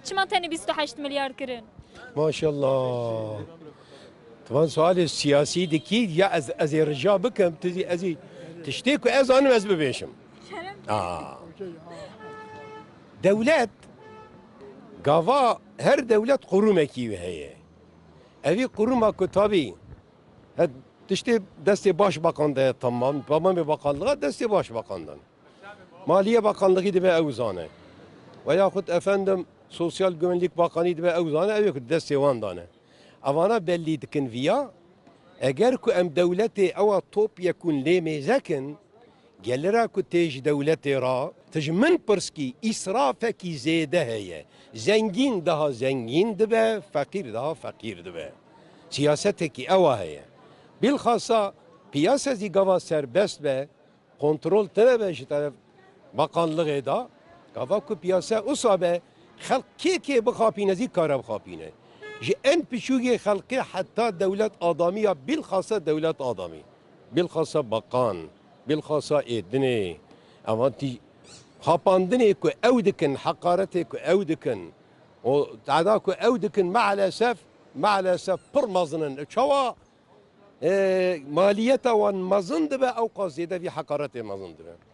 چما تنی 28 میلیارد کرن ما شاء الله. طبعا سؤال السياسي دكيد يا از رجا بكم تزي ازي تشتكوا از انا از ببيشم. دولات قافا هر دولة قرومكي وهي أبي قروما كتابي هاد تشتي دستي باش باقان ده تمام باقانlığa دستي باش باقandan Maliye Bakanlığı dibe evzane veyahut efendim Sosyal Güvenlik Bakanı dibe evzane evi desti vandane avana belli dikin viya eğer ku em devleti eva top yekun lemezekin gelira ku tej devleti ra tej min perski israfeki zede heye zengin daha zengin dibe fakir daha fakir dibe siyaseteki eva heye bilhassa piyasası gava serbest be kontrol tebe ji taraf bakanlığı da gava ku piyasa usabe خلق كي بخابينه زي كارب خابينه جي ان بشوغي خلقي حتى دولة آدمية بالخاصة دولة آدمي بالخاصة بقان بالخاصة إدني أما تي خاباندني كو أودكن حقارتي كو أودكن وتعدا كو أودكن مع الأسف برمزنن شوا ماليته وان مزن دبا أو قصيدة في حقارتي مزن دبا